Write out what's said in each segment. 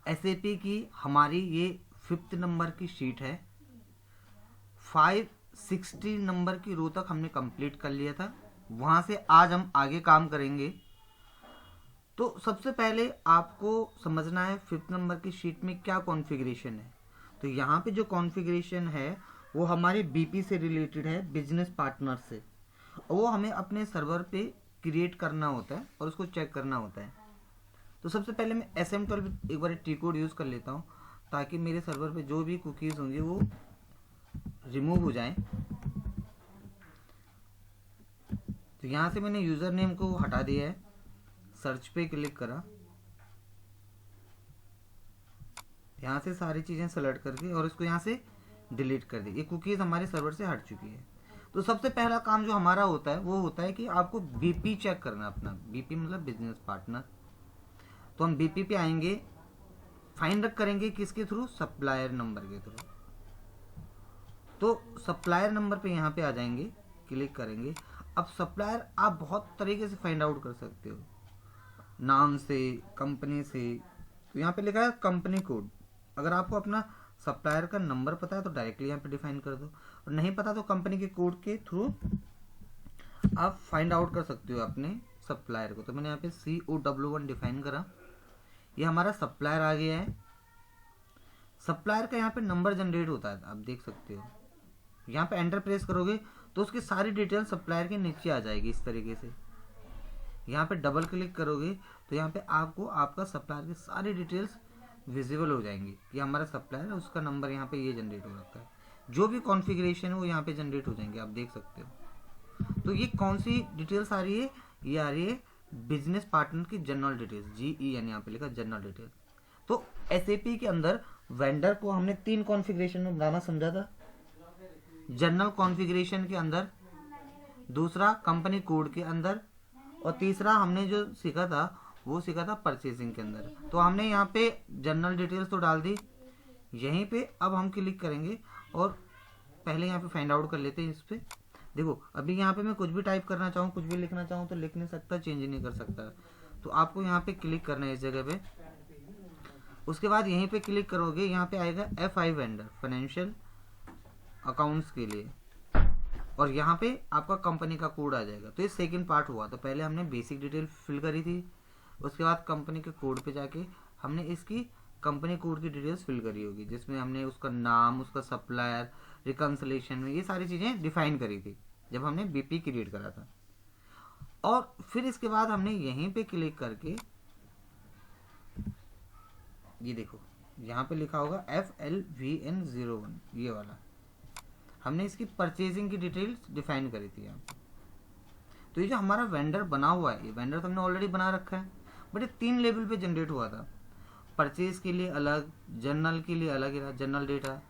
SAP की हमारी ये 5th नंबर की शीट है। 560 नंबर की रो तक हमने कंप्लीट कर लिया था, वहाँ से आज हम आगे काम करेंगे। तो सबसे पहले आपको समझना है 5th नंबर की शीट में क्या कॉन्फ़िगरेशन है। तो यहाँ पे जो कॉन्फ़िगरेशन है वो हमारे बीपी से रिलेटेड है, बिजनेस पार्टनर से। वो हमें अपने सर्वर पे क्रिएट करना होता है और उसको चेक करना होता है। तो सबसे पहले मैं SM12 एक बार टी कोड यूज़ कर लेता हूँ ताकि मेरे सर्वर पे जो भी कुकीज़ होंगे वो रिमूव हो जाएं। तो यहाँ से मैंने यूज़र नेम को हटा दिया है, सर्च पे क्लिक करा, यहाँ से सारी चीज़ें सेलेक्ट करके और इसको यहाँ से डिलीट कर दी। ये कुकीज़ हमारे सर्वर से हट चुकी है। तो सबसे पहला काम जो हमारा होता है वो होता है कि आपको बीपी चेक करना अपना। बीपी मतलब बिजनेस पार्टनर। तो हम बीपी पे आएंगे, फाइंड करेंगे किसके थ्रू, सप्लायर नंबर के थ्रू। तो सप्लायर नंबर पे यहाँ पे आ जाएंगे, क्लिक करेंगे। अब सप्लायर आप बहुत तरीके से फाइंड आउट कर सकते हो, नाम से, कंपनी से। तो यहाँ पे लिखा है कंपनी कोड। अगर आपको अपना सप्लायर का नंबर पता है तो डायरेक्टली यहाँ पे डिफाइन कर दो, और नहीं पता तो कंपनी के कोड के थ्रू आप फाइंड आउट कर सकते हो अपने सप्लायर को। तो मैंने यहाँ पे COW1 डिफाइन करा, ये हमारा सप्लायर आ गया है। सप्लायर का यहाँ पे नंबर जनरेट होता है, आप देख सकते हो। यहाँ पे एंटर प्रेस करोगे तो उसकी सारी डिटेल सप्लायर के नीचे आ जाएगी इस तरीके से। यहाँ पे डबल क्लिक करोगे तो यहाँ पे आपको आपका सप्लायर की सारी डिटेल्स विजिबल हो जाएंगी। ये हमारा सप्लायर है, उसका नंबर यहाँ पे ये जनरेट हो रखा है। जो भी कॉन्फ़िगरेशन है वो यहाँ पे जनरेट हो जाएंगे, आप देख सकते हो। तो ये कौन सी डिटेल्स आ रही है, ये आ रही है बिजनेस पार्टनर की जनरल डिटेल्स, GEN यहाँ पे लिखा जनरल डिटेल्स। तो SAP के अंदर वेंडर को हमने 3 कॉन्फ़िगरेशन में बनाना समझा था। जनरल कॉन्फ़िगरेशन के अंदर, दूसरा कंपनी कोड के अंदर, और तीसरा हमने जो सीखा था वो सीखा था परचेसिंग के अंदर। तो हमने यहाँ पे जनरल डिटेल्स तो डाल दी। यहीं पे अब हम क्लिक करेंगे और पहले यहाँ पे फाइंड आउट कर लेते हैं इस पे। देखो अभी यहाँ पे मैं कुछ भी टाइप करना चाहूँ, कुछ भी लिखना चाहूँ तो लिख नहीं सकता, चेंज नहीं कर सकता। तो आपको यहाँ पे क्लिक करना है इस जगह पे। उसके बाद यहीं पे क्लिक करोगे, यहाँ पे आएगा FI वेंडर, फाइनेंशियल अकाउंट्स के लिए, और यहाँ पे आपका कंपनी का कोड आ जाएगा। तो ये सेकंड पार्ट हुआ। तो पहले हमने बेसिक डिटेल फिल करी थी, उसके बाद कंपनी के कोड पे जाके हमने इसकी कंपनी कोड की डिटेल्स फिल करी होगी, जिसमें हमने उसका नाम, उसका सप्लायर, रिकन्सिलेशन में ये सारी चीज़ें डिफाइन करी थी जब हमने बीपी क्रिएट करा था। और फिर इसके बाद हमने यहीं पे क्लिक करके, ये देखो यहाँ पे लिखा होगा FLVN01, ये वाला हमने इसकी परचेजिंग की डिटेल्स डिफाइन करी थी यहाँ पे। तो ये जो हमारा वेंडर बना हुआ है, ये वेंडर तो हमने ऑलरेडी बना रखा है, बट ये 3 लेवल पे जनरेट हुआ था। परचेज के लिए अलग, जनरल के लिए अलग जनरल डेटा,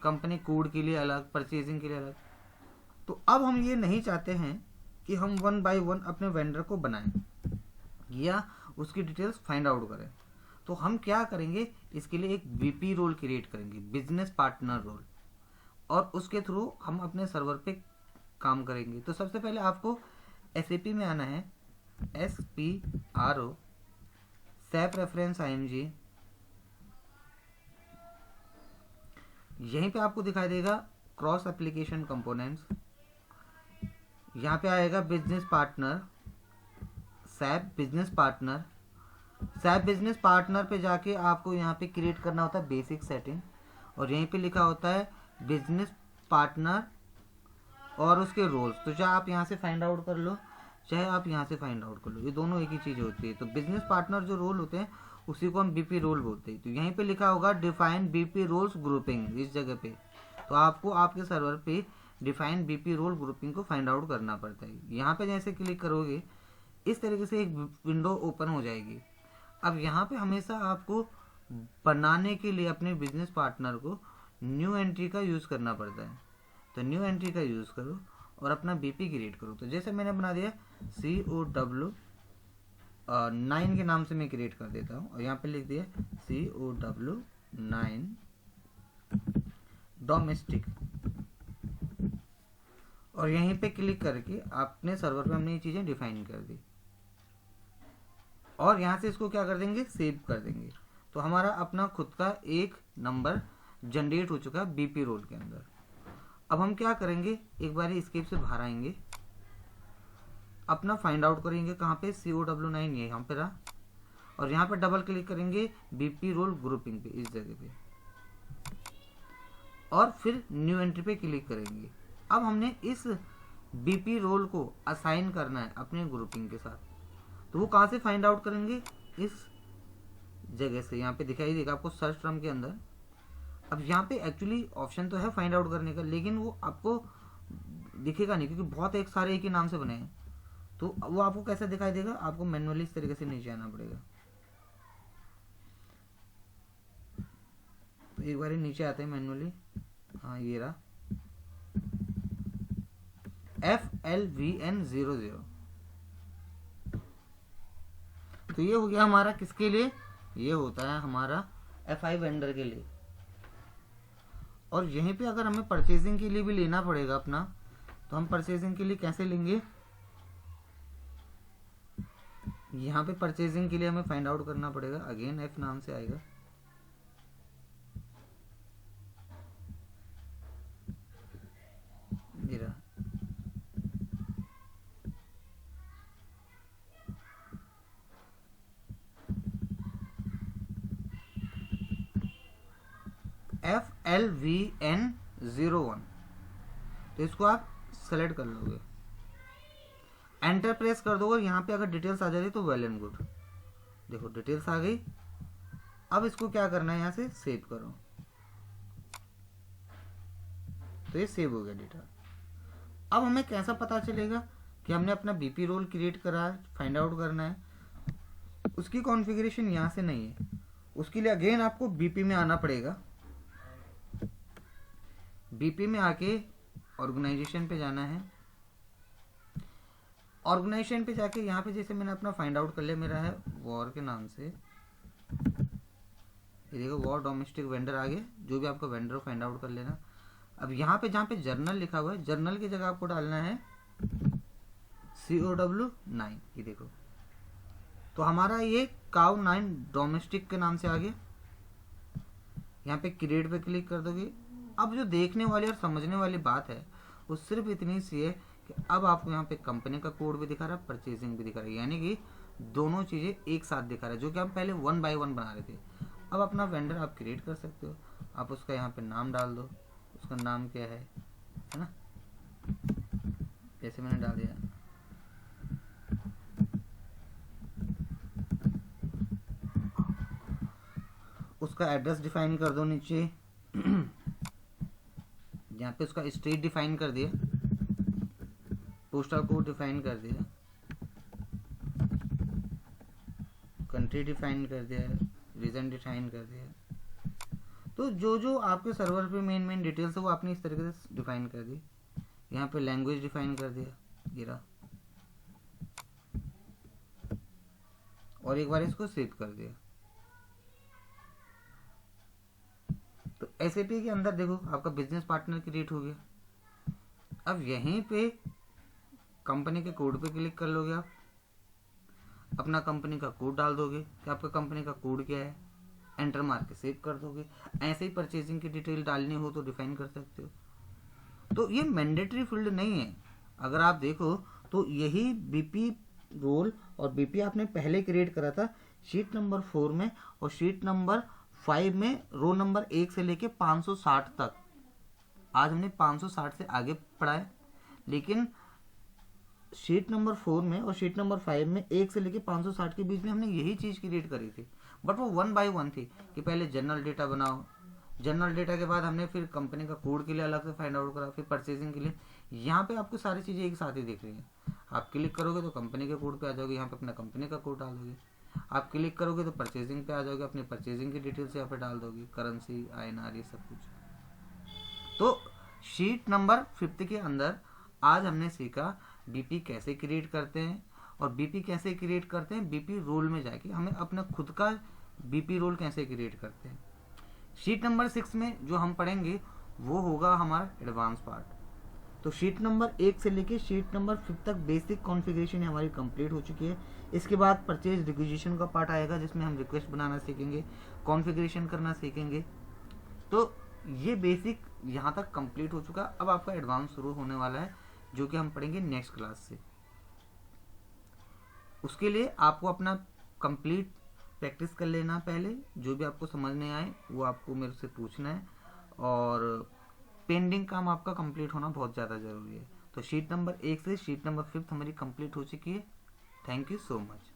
कंपनी कोड के लिए अलग, परचेजिंग के लिए अलग। तो अब हम ये नहीं चाहते हैं कि हम 1 बाय 1 अपने वेंडर को बनाएं या उसकी डिटेल्स फाइंड आउट करें। तो हम क्या करेंगे, इसके लिए एक बीपी रोल क्रिएट करेंगे, बिजनेस पार्टनर रोल, और उसके थ्रू हम अपने सर्वर पे काम करेंगे। तो सबसे पहले आपको SAP में आना है, SPRO, SAP रेफरेंस IMG। यहीं पे आपको दिखाई देगा क्रॉस एप्लीकेशन कंपोनेंट्स, यहाँ पे आएगा business partner, SAP business partner. SAP business partner पे जाके आपको यहाँ पे क्रिएट करना होता है बेसिक सेटिंग, और यहीं पे लिखा होता है बिजनेस पार्टनर और उसके रोल्स। तो चाहे आप यहाँ से फाइंड आउट कर लो, चाहे आप यहाँ से फाइंड आउट कर लो, ये दोनों एक ही चीज़ होती है। तो बिजनेस पार्टनर जो रोल होते हैं उसी को हम बीपी रोल बोलते हैं। तो यहीं पे लिखा होगा डिफाइन बीपी रोल्स ग्रुपिंग, इस जगह पे। तो आपको आपके सर्वर पे डिफाइन बीपी रोल ग्रुपिंग को फाइंड आउट करना पड़ता है। यहाँ पे जैसे क्लिक करोगे इस तरीके से एक विंडो ओपन हो जाएगी। अब यहाँ पे हमेशा आपको बनाने के लिए अपने बिजनेस पार्टनर को न्यू एंट्री का यूज़ करना पड़ता है। तो न्यू एंट्री का यूज़ करो और अपना बीपी क्रिएट करो। तो जैसे मैंने बना दिया COW9 के नाम से मैं क्रिएट कर देता हूँ, और यहाँ पे लिख दिया COW9 डोमेस्टिक, और यहीं पे क्लिक करके अपने सर्वर पे हमने ये चीज़ें डिफाइन कर दी, और यहाँ से इसको क्या कर देंगे, सेव कर देंगे। तो हमारा अपना खुद का एक नंबर जनरेट हो चुका है बीपी रोल के अंदर। अब हम क्या करेंगे, एक बार एस्केप से बाहर आएंगे, अपना फाइंड आउट करेंगे कहाँ पे, CO W9 ये यहाँ पे रहा, और यहाँ पे डबल क्लिक करेंगे बीपी रोल ग्रुपिंग पे, इस जगह पे, और फिर न्यू एंट्री पे क्लिक करेंगे। अब हमने इस बीपी रोल को असाइन करना है अपने ग्रुपिंग के साथ, तो वो कहाँ से फाइंड आउट करेंगे, इस जगह से, यहाँ पे दिखाई देगा आपको सर्च टर्म के अंदर। अब यहाँ पे एक्चुअली ऑप्शन तो है फाइंड आउट करने का, लेकिन वो आपको दिखेगा नहीं, क्योंकि बहुत एक सारे एक ही नाम से बने हैं। तो वो आपको कैसे दिखाई देगा, आपको मैनुअली इस तरीके से नीचे आना पड़ेगा। तो एक बार नीचे आते हैं मैनुअली, हाँ ये रहा FLVN00। तो ये हो गया हमारा किसके लिए, ये होता है हमारा FI वेंडर के लिए। और यहीं पे अगर हमें परचेजिंग के लिए भी लेना पड़ेगा अपना, तो हम परचेजिंग के लिए कैसे लेंगे, यहाँ पे परचेजिंग के लिए हमें फाइंड आउट करना पड़ेगा, अगेन F नाम से आएगा, मेरा FLVN01। तो इसको आप सेलेक्ट कर लोगे, एंटर प्रेस कर दोगे, यहाँ पे अगर डिटेल्स आ जाती तो वेल एंड गुड। देखो डिटेल्स आ गई। अब इसको क्या करना है, यहाँ से सेव करो, तो ये सेव हो गया डेटा। अब हमें कैसा पता चलेगा कि हमने अपना बीपी रोल क्रिएट करा है, फाइंड आउट करना है। उसकी कॉन्फ़िगरेशन यहाँ से नहीं है, उसके लिए अगेन आपको बीपी में आना पड़ेगा। बीपी में आके ऑर्गेनाइजेशन पे जाना है, ऑर्गेनाइजेशन पे जाके यहाँ पे जैसे मैंने अपना फाइंड आउट कर लिया, मेरा है वॉर के नाम से, ये देखो वॉर डोमेस्टिक वेंडर आ गया, जो भी आपका वेंडर फाइंड आउट कर लेना। अब यहाँ पे जहाँ पे जर्नल लिखा हुआ है, जर्नल की जगह आपको डालना है COW9, ये देखो। तो हमारा ये COW9 डोमेस्टिक के नाम से आ गया। यहाँ पे क्रिएट पे क्लिक कर दोगे। अब जो देखने वाली और समझने वाली बात है वो सिर्फ इतनी सी है कि अब आपको यहाँ पे कंपनी का कोड भी दिखा रहा है, परचेजिंग भी दिखा रहा है, यानी कि दोनों चीज़ें एक साथ दिखा रहा है, जो कि हम पहले 1 बाय 1 बना रहे थे। अब अपना वेंडर आप क्रिएट कर सकते हो, आप उसका यहाँ पे नाम डाल दो, उसका नाम क्या है ना, जैसे मैंने डाल दिया, उसका एड्रेस डिफाइन कर दो नीचे, यहाँ पे उसका स्टेट डिफाइन कर दिया, पोस्टल कोड डिफाइन कर दिया, कंट्री डिफाइन कर दिया, रीजन डिफाइन कर दिया। तो जो जो आपके सर्वर पे मेन डिटेल्स है वो आपने इस तरीके से डिफाइन कर दी। यहाँ पे लैंग्वेज डिफाइन कर दिया, ये रहा, और एक बार इसको सेव कर दिया। तो SAP के अंदर देखो आपका बिजनेस पार्टनर क्रिएट हो गया। अब यहीं पे कंपनी के कोड पे क्लिक कर लोगे, आप अपना कंपनी का कोड डाल दोगे कि आपका कंपनी का कोड क्या है, एंटर मार के सेव कर दोगे। ऐसे ही परचेजिंग की डिटेल डालनी हो तो डिफाइन कर सकते हो। तो ये मैंडेटरी फील्ड नहीं है। अगर आप देखो तो यही बीपी रोल और बीपी आपने पहले क्रिएट करा था शीट नंबर 4 में, और शीट नंबर 5 में रो नंबर 1 से लेके 560 तक। आज हमने 560 से आगे पढ़ा है, लेकिन शीट नंबर 4 में और शीट नंबर 5 में 1 से लेके 560 के बीच में हमने यही चीज़ क्रिएट करी थी, बट वो 1 बाय 1 थी कि पहले जनरल डेटा बनाओ, जनरल डेटा के बाद हमने फिर कंपनी का कोड के लिए अलग से फाइंड आउट करा, फिर परचेजिंग के लिए। यहाँ पे आपको सारी चीज़ें एक साथ ही दिख रही हैं। आप क्लिक करोगे तो कंपनी के कोड पे आ जाओगे, यहाँ पे अपना कंपनी का कोड डाल दोगे। आप क्लिक करोगे तो परचेजिंग पे आ जाओगे, अपनी परचेजिंग की डिटेल्स यहाँ पे डाल दोगे, करेंसी, INR, ये सब कुछ। तो शीट नंबर 5 के अंदर आज हमने सीखा बीपी कैसे क्रिएट करते हैं, और बीपी कैसे क्रिएट करते हैं, बीपी रोल में जाके हमें अपना खुद का बीपी रोल कैसे क्रिएट करते हैं। शीट नंबर 6 में जो हम पढ़ेंगे वो होगा हमारा एडवांस पार्ट। तो शीट नंबर 1 से लेके शीट नंबर 5 तक बेसिक कॉन्फ़िगरेशन हमारी कंप्लीट हो चुकी है। इसके बाद परचेज रिक्विजिशन का पार्ट आएगा जिसमें हम रिक्वेस्ट बनाना सीखेंगे, कॉन्फ़िगरेशन करना सीखेंगे। तो ये बेसिक यहाँ तक कंप्लीट हो चुका। अब आपका एडवांस शुरू होने वाला है जो कि हम पढ़ेंगे नेक्स्ट क्लास से। उसके लिए आपको अपना कंप्लीट प्रैक्टिस कर लेना, पहले जो भी आपको समझ नहीं आए वो आपको मेरे से पूछना है, और पेंडिंग काम आपका कंप्लीट होना बहुत ज़्यादा ज़रूरी है। तो शीट नंबर 1 से शीट नंबर 5 हमारी कंप्लीट हो चुकी है। Thank you so much.